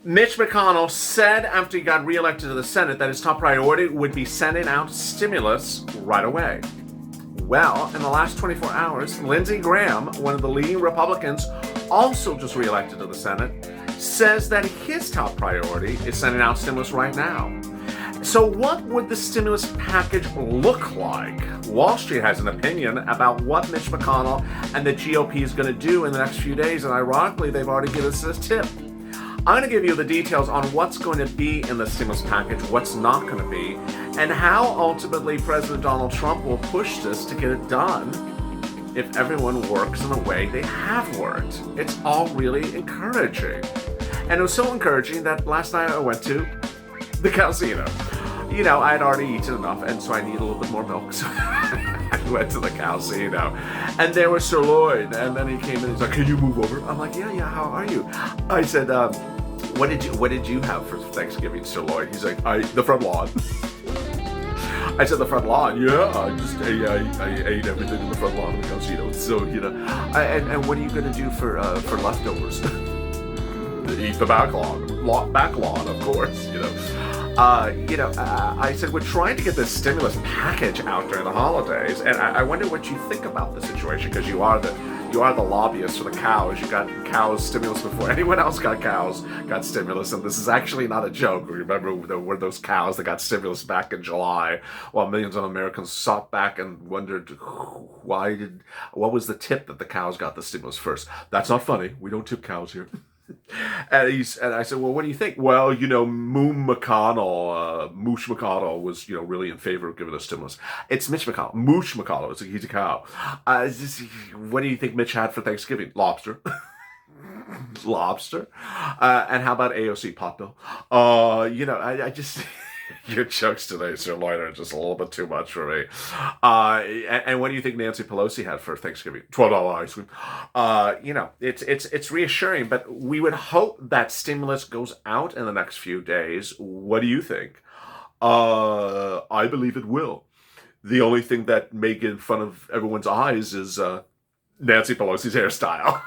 Mitch McConnell said after he got reelected to the Senate that his top priority would be sending out stimulus right away. Well, in the last 24 hours, Lindsey Graham, one of the leading Republicans, also just reelected to the Senate, says that his top priority is sending out stimulus right now. So what would the stimulus package look like? Wall Street has an opinion about what Mitch McConnell and the GOP is going to do in the next few days, and ironically, they've already given us this tip. I'm going to give you the details on what's going to be in the stimulus package, what's not going to be, and how ultimately President Donald Trump will push this to get it done if everyone works in the way they have worked. It's all really encouraging. And it was so encouraging that last night I went to the casino. You know, I had already eaten enough, and so I need a little bit more milk. So I went to the casino, and there was Sir Lloyd, and then he came in. He's like, "Can you move over?" I'm like, "Yeah, how are you?" I said, "What did you have for Thanksgiving, Sir Lloyd?" He's like, "The front lawn." I said, "The front lawn?" "Yeah, I ate everything in the front lawn of the casino." So and what are you gonna do for leftovers? Eat the back lawn, of course. I said, we're trying to get this stimulus package out during the holidays, and I wonder what you think about the situation, because you are the lobbyist for the cows. You got cows stimulus before anyone else got stimulus, and this is actually not a joke. Remember, there were those cows that got stimulus back in July, while millions of Americans sought back and wondered what was the tip that the cows got the stimulus first. That's not funny. We don't tip cows here. And I said, well, what do you think? Well, Moosh McConnell was, really in favor of giving us stimulus. It's Mitch McConnell. Moosh McConnell. He's a cow. What do you think Mitch had for Thanksgiving? Lobster. Lobster. And how about AOC pot bill? I just... Your jokes today, Sir Lloyd, are just a little bit too much for me. And what do you think Nancy Pelosi had for Thanksgiving? $12 ice cream. It's reassuring, but we would hope that stimulus goes out in the next few days. What do you think? I believe it will. The only thing that may get in front of everyone's eyes is Nancy Pelosi's hairstyle.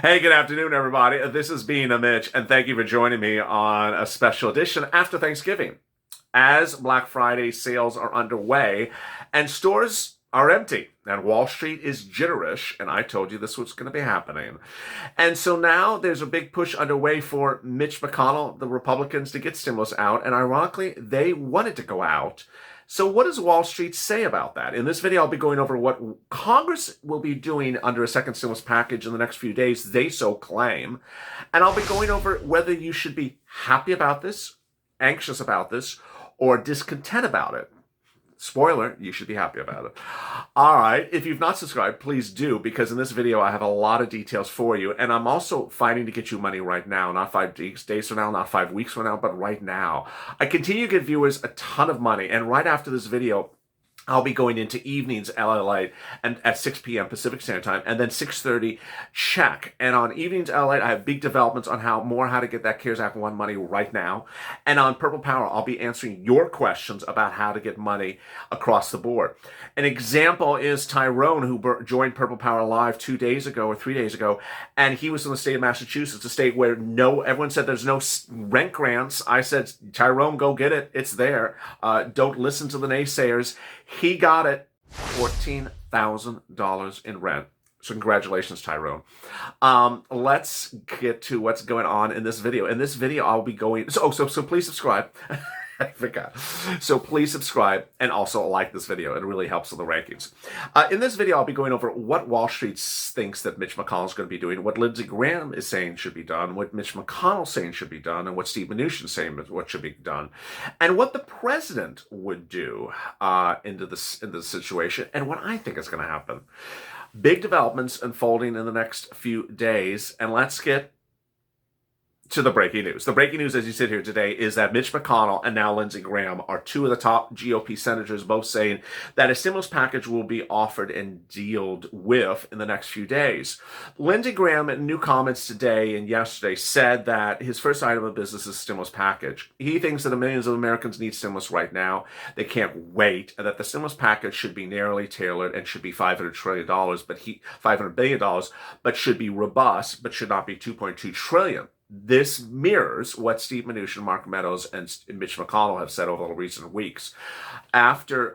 Hey, good afternoon, everybody. This is Being a Mitch, and thank you for joining me on a special edition after Thanksgiving. As Black Friday sales are underway, and stores are empty, and Wall Street is jitterish, and I told you this was going to be happening. And so now there's a big push underway for Mitch McConnell, the Republicans, to get stimulus out, and ironically, they want it to go out. So what does Wall Street say about that? In this video, I'll be going over what Congress will be doing under a second stimulus package in the next few days, they so claim. And I'll be going over whether you should be happy about this, anxious about this, or discontent about it. Spoiler, you should be happy about it. All right, if you've not subscribed, please do, because in this video, I have a lot of details for you. And I'm also fighting to get you money right now, not 5 days from now, not 5 weeks from now, but right now. I continue to give viewers a ton of money. And right after this video, I'll be going into evenings LALATE and at 6 p.m. Pacific Standard Time, and then 6:30 check. And on evenings LALATE, I have big developments on how to get that CARES Act 1 money right now. And on Purple Power, I'll be answering your questions about how to get money across the board. An example is Tyrone, who joined Purple Power Live 2 days ago or 3 days ago, and he was in the state of Massachusetts, a state where everyone said there's no rent grants. I said, Tyrone, go get it. It's there. Don't listen to the naysayers. He got it, $14,000 in rent. So congratulations, Tyrone. Let's get to what's going on in this video. In this video, I'll be going... So please subscribe. I forgot. So please subscribe and also like this video. It really helps with the rankings. In this video, I'll be going over what Wall Street thinks that Mitch McConnell is going to be doing, what Lindsey Graham is saying should be done, what Mitch McConnell is saying should be done, and what Steve Mnuchin is saying what should be done, and what the president would do into this situation, and what I think is going to happen. Big developments unfolding in the next few days, and let's get To the breaking news. The breaking news as you sit here today is that Mitch McConnell and now Lindsey Graham are two of the top GOP senators, both saying that a stimulus package will be offered and dealt with in the next few days. Lindsey Graham, in new comments today and yesterday, said that his first item of business is a stimulus package. He thinks that millions of Americans need stimulus right now. They can't wait, and that the stimulus package should be narrowly tailored and should be $500 trillion, $500 billion, but should be robust, but should not be $2.2 trillion. This mirrors what Steve Mnuchin, Mark Meadows, and Mitch McConnell have said over the recent weeks. After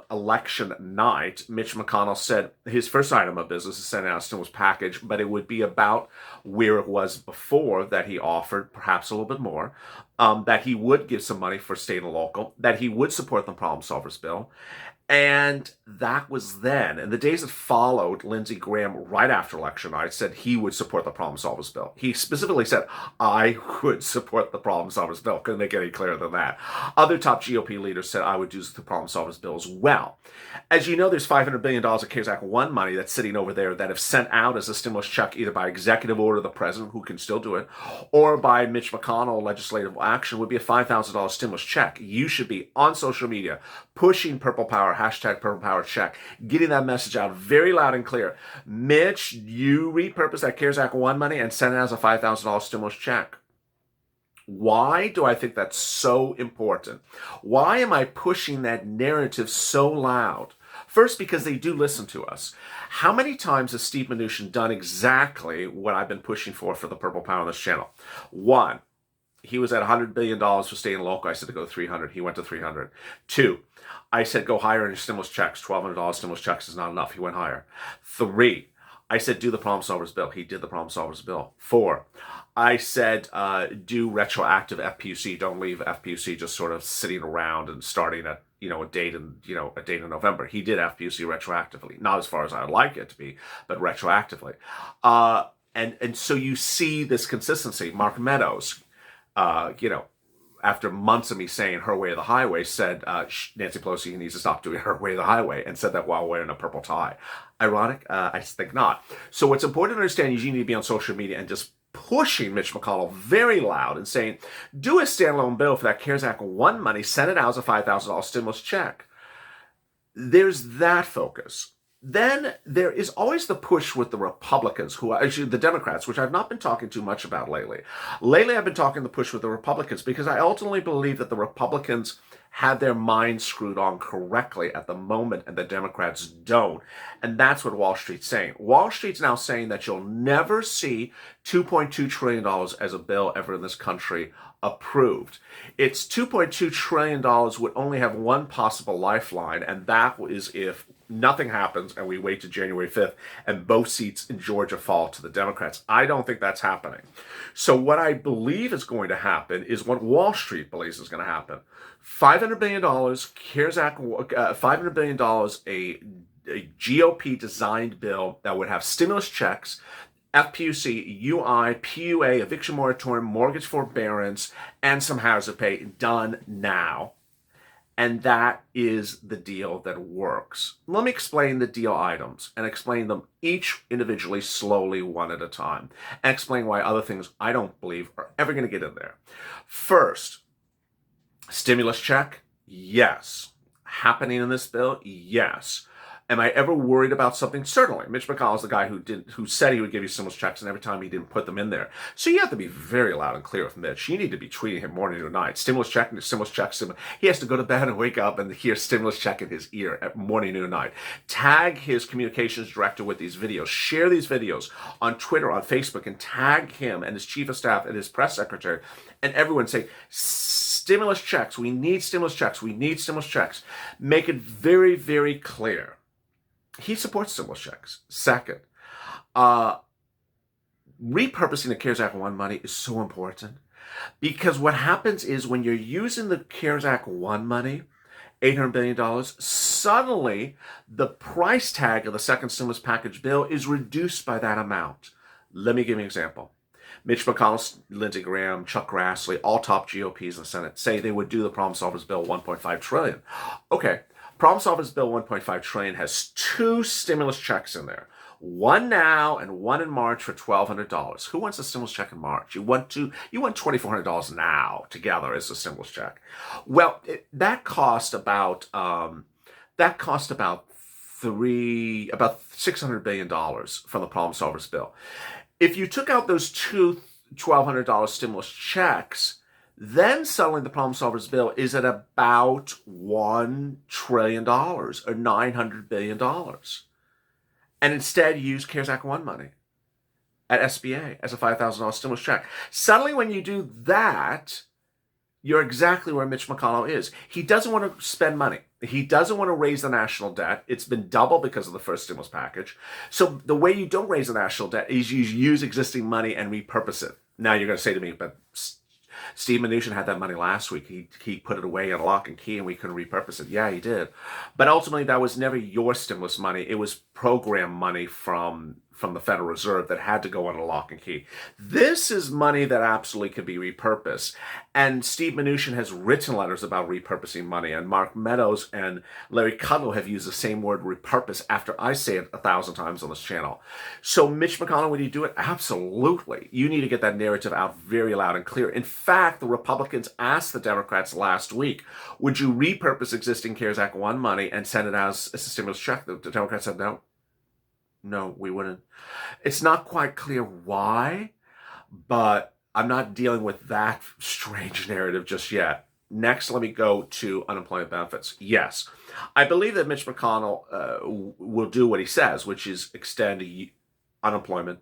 election night, Mitch McConnell said his first item of business is sending out a stimulus package, but it would be about where it was before, that he offered perhaps a little bit more, that he would give some money for state and local, that he would support the Problem Solvers bill. And that was then. In the days that followed, Lindsey Graham, right after election night, said he would support the Problem Solvers bill. He specifically said, I would support the Problem Solvers bill. Couldn't make it any clearer than that. Other top GOP leaders said, I would do the Problem Solvers bill as well. As you know, there's $500 billion of CARES Act 1 money that's sitting over there that if sent out as a stimulus check, either by executive order of the president, who can still do it, or by Mitch McConnell legislative action, would be a $5,000 stimulus check. You should be on social media pushing Purple Power, hashtag Purple Power check, getting that message out very loud and clear. Mitch, you repurpose that CARES Act 1 money and send it as a $5,000 stimulus check. Why do I think that's so important? Why am I pushing that narrative so loud? First, because they do listen to us. How many times has Steve Mnuchin done exactly what I've been pushing for the Purple Power on this channel? One, he was at $100 billion for state and local. I said to go to 300. He went to 300. Two, I said go higher in your stimulus checks. $1,200 stimulus checks is not enough. He went higher. Three, I said do the Problem Solvers bill. He did the Problem Solvers bill. Four, I said do retroactive FPUC. Don't leave FPUC just sort of sitting around and starting at a date in November. He did FPUC retroactively, not as far as I'd like it to be, but retroactively. And so you see this consistency. Mark Meadows, after months of me saying her way or the highway, said Nancy Pelosi needs to stop doing her way or the highway, and said that while wearing a purple tie. Ironic? I think not. So what's important to understand is you need to be on social media and just pushing Mitch McConnell very loud and saying, do a standalone bill for that CARES Act 1 money, send it out as a $5,000 stimulus check. There's that focus. Then there is always the push with the Republicans, who are actually the Democrats, which I've not been talking too much about lately. Lately, I've been talking the push with the Republicans because I ultimately believe that the Republicans have their minds screwed on correctly at the moment and the Democrats don't. And that's what Wall Street's saying. Wall Street's now saying that you'll never see $2.2 trillion as a bill ever in this country approved. It's $2.2 trillion would only have one possible lifeline, and that is if nothing happens and we wait to January 5th and both seats in Georgia fall to the Democrats. I don't think that's happening. So what I believe is going to happen is what Wall Street believes is going to happen. $500 billion, CARES Act, $500 billion, a GOP-designed bill that would have stimulus checks, FPUC, UI, PUA, eviction moratorium, mortgage forbearance, and some hazard pay done now. And that is the deal that works. Let me explain the deal items and explain them each individually, slowly, one at a time, and explain why other things I don't believe are ever going to get in there. First, stimulus check, yes. Happening in this bill, yes. Am I ever worried about something? Certainly. Mitch McConnell is the guy who said he would give you stimulus checks, and every time he didn't put them in there. So you have to be very loud and clear with Mitch. You need to be tweeting him morning to night. Stimulus check, stimulus check, stimulus. He has to go to bed and wake up and hear stimulus check in his ear at morning, noon, night. Tag his communications director with these videos. Share these videos on Twitter, on Facebook, and tag him and his chief of staff and his press secretary and everyone say, stimulus checks. We need stimulus checks. We need stimulus checks. Make it very, very clear. He supports stimulus checks. Second, repurposing the CARES Act 1 money is so important because what happens is when you're using the CARES Act 1 money, $800 billion, suddenly the price tag of the second stimulus package bill is reduced by that amount. Let me give you an example. Mitch McConnell, Lindsey Graham, Chuck Grassley, all top GOPs in the Senate say they would do the Problem Solvers bill $1.5 trillion. Okay. Problem Solvers bill $1.5 trillion has two stimulus checks in there. One now and one in March for $1,200. Who wants a stimulus check in March? You want $2,400 now together as a stimulus check. Well, that cost about $600 billion from the Problem Solvers bill. If you took out those two $1,200 stimulus checks, then suddenly the Problem Solvers bill is at about $1 trillion or $900 billion. And instead use CARES Act 1 money at SBA as a $5,000 stimulus check. Suddenly when you do that, you're exactly where Mitch McConnell is. He doesn't want to spend money. He doesn't want to raise the national debt. It's been double because of the first stimulus package. So the way you don't raise the national debt is you use existing money and repurpose it. Now you're going to say to me, but Steve Mnuchin had that money last week. He put it away in lock and key and we couldn't repurpose it. Yeah, he did. But ultimately, that was never your stimulus money. It was program money from the Federal Reserve that had to go on a lock and key. This is money that absolutely could be repurposed. And Steve Mnuchin has written letters about repurposing money. And Mark Meadows and Larry Kudlow have used the same word repurpose after I say it 1,000 times on this channel. So Mitch McConnell, when you do it, absolutely. You need to get that narrative out very loud and clear. In fact, the Republicans asked the Democrats last week, would you repurpose existing CARES Act 1 money and send it as a stimulus check? The Democrats said no. No, we wouldn't. It's not quite clear why, but I'm not dealing with that strange narrative just yet. Next, let me go to unemployment benefits. Yes, I believe that Mitch McConnell will do what he says, which is extend unemployment,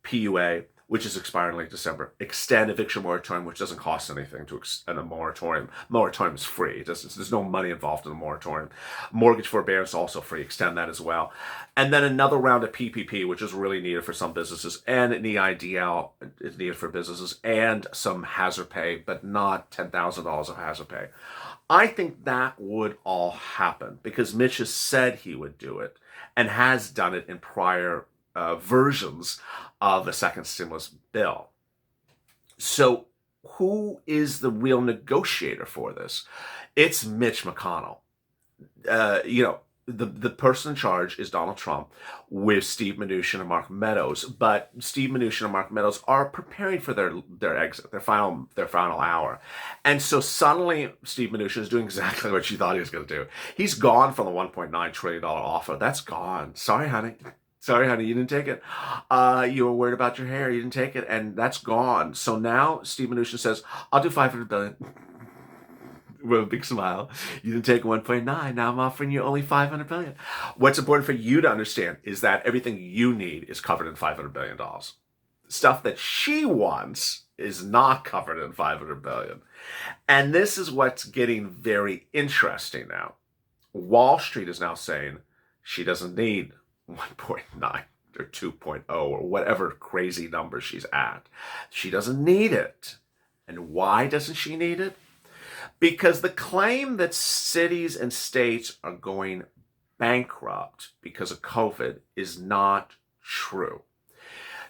PUA, which is expiring late December. Extend eviction moratorium, which doesn't cost anything to extend a moratorium. Moratorium is free. There's no money involved in the moratorium. Mortgage forbearance also free. Extend that as well. And then another round of PPP, which is really needed for some businesses, and an EIDL is needed for businesses, and some hazard pay, but not $10,000 of hazard pay. I think that would all happen because Mitch has said he would do it and has done it in prior versions of the second stimulus bill. So who is the real negotiator for this? It's Mitch McConnell. The person in charge is Donald Trump with Steve Mnuchin and Mark Meadows, but Steve Mnuchin and Mark Meadows are preparing for their exit, their final hour. And so suddenly Steve Mnuchin is doing exactly what you thought he was going to do. He's gone from the $1.9 trillion offer. That's gone. Sorry, honey. Sorry, honey, you didn't take it. You were worried about your hair. You didn't take it, and that's gone. So now Steve Mnuchin says, I'll do $500 billion. With a big smile. You didn't take 1.9. Now I'm offering you only $500 billion. What's important for you to understand is that everything you need is covered in $500 billion. Stuff that she wants is not covered in $500 billion. And this is what's getting very interesting now. Wall Street is now saying she doesn't need 1.9 or 2.0 or whatever crazy number she's at. She doesn't need it. And why doesn't she need it? Because the claim that cities and states are going bankrupt because of COVID is not true.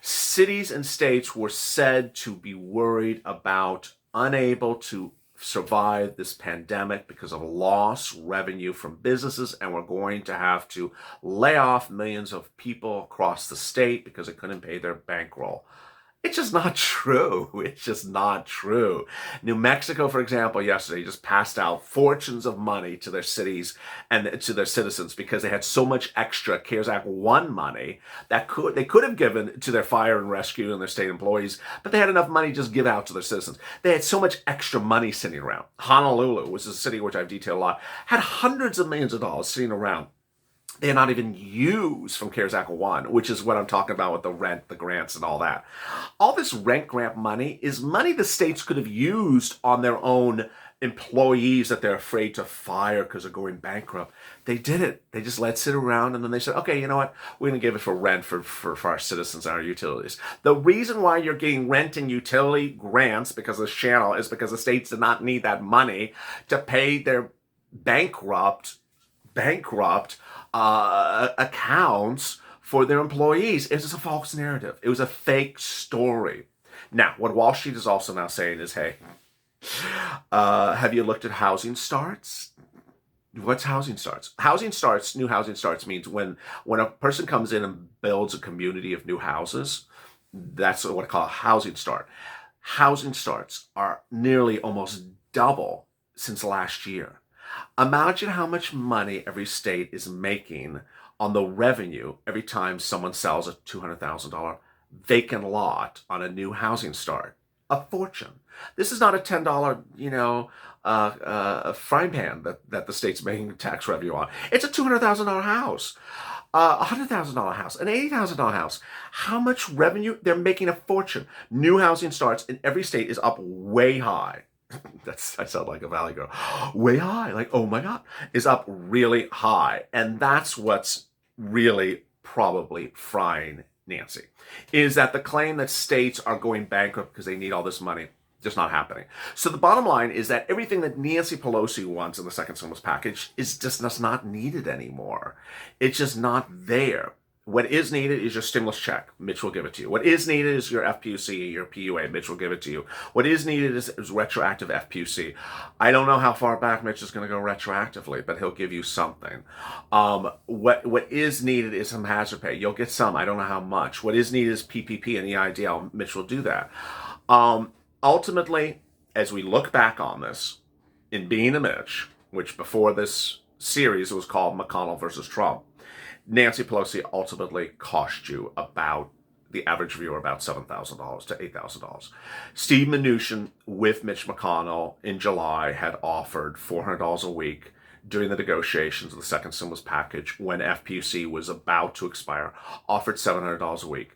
Cities and states were said to be worried about unable to survive this pandemic because of lost revenue from businesses, and we're going to have to lay off millions of people across the state because they couldn't pay their bankroll. It's just not true. It's just not true. New Mexico, for example, yesterday just passed out fortunes of money to their cities and to their citizens because they had so much extra CARES Act 1 money that they could have given to their fire and rescue and their state employees, but they had enough money to just give out to their citizens. They had so much extra money sitting around. Honolulu, which is a city which I've detailed a lot, had hundreds of millions of dollars sitting around. They're not even used from CARES Act 1, which is what I'm talking about with the rent, the grants, and all that. All this rent grant money is money the states could have used on their own employees that they're afraid to fire because they're going bankrupt. They did it. They just let it sit around, and then they said, okay, you know what? We're going to give it for rent for our citizens and our utilities. The reason why you're getting rent and utility grants because of this channel is because the states did not need that money to pay their bankrupt accounts for their employees. It was a false narrative. It was a fake story. Now, what Wall Street is also now saying is, hey, have you looked at housing starts? What's housing starts? New housing starts means when a person comes in and builds a community of new houses, that's what I call a housing start. Housing starts are nearly almost double since last year. Imagine how much money every state is making on the revenue every time someone sells a $200,000 vacant lot on a new housing start. A fortune. This is not a $10, frying pan that the state's making tax revenue on. It's a $200,000 house, a $100,000 house, an $80,000 house. How much revenue? They're making a fortune. New housing starts in every state is up way high. I sound like a Valley girl. Way high, like, oh my God, is up really high. And that's what's really probably frying Nancy, is that the claim that states are going bankrupt because they need all this money, just not happening. So the bottom line is that everything that Nancy Pelosi wants in the second stimulus package is just not needed anymore. It's just not there. What is needed is your stimulus check. Mitch will give it to you. What is needed is your FPUC, your PUA. Mitch will give it to you. What is needed is retroactive FPUC. I don't know how far back Mitch is going to go retroactively, but he'll give you something. What is needed is some hazard pay. You'll get some. I don't know how much. What is needed is PPP and EIDL. Mitch will do that. Ultimately, as we look back on this, in being a Mitch, which before this series was called McConnell versus Trump, Nancy Pelosi ultimately cost you about, the average viewer, about $7,000 to $8,000. Steve Mnuchin with Mitch McConnell in July had offered $400 a week during the negotiations of the second stimulus package when FPUC was about to expire, offered $700 a week.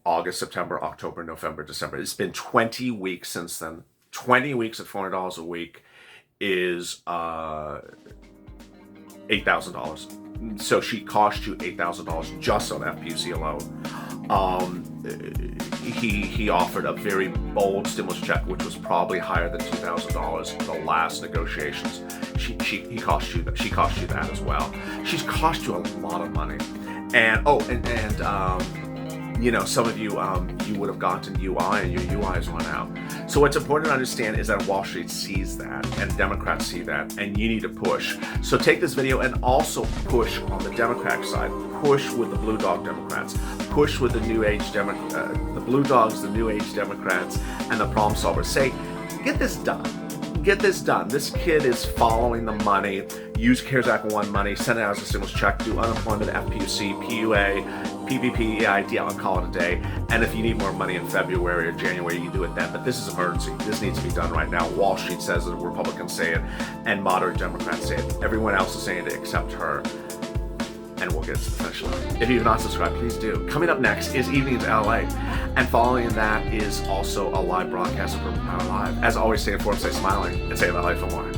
August, September, October, November, December. It's been 20 weeks since then. 20 weeks at $400 a week is $8,000. So she cost you $8,000 just on FPUC alone. He offered a very bold stimulus check, which was probably higher than $2,000 in the last negotiations. She cost you that. She cost you that as well. She's cost you a lot of money. And some of you, you would have gotten UI and your UI has run out. So what's important to understand is that Wall Street sees that and Democrats see that, and you need to push. So take this video and also push on the Democratic side. Push with the Blue Dog Democrats. Push with the New Age the Blue Dogs, the New Age Democrats, and the Problem Solvers. Say, get this done. Get this done. This kid is following the money. Use CARES Act 1 money, send it out as a stimulus check, do unemployment, FPUC, PUA, PPP, EIDL, and call it a day. And if you need more money in February or January, you do it then. But this is emergency. This needs to be done right now. Wall Street says it, Republicans say it, and moderate Democrats say it. Everyone else is saying it except her. And we'll get to the finish line. If you've not subscribed, please do. Coming up next is Evenings LA. And following that is also a live broadcast of Purple Power Live. As always, stay informed, stay smiling, and stay in LA for more.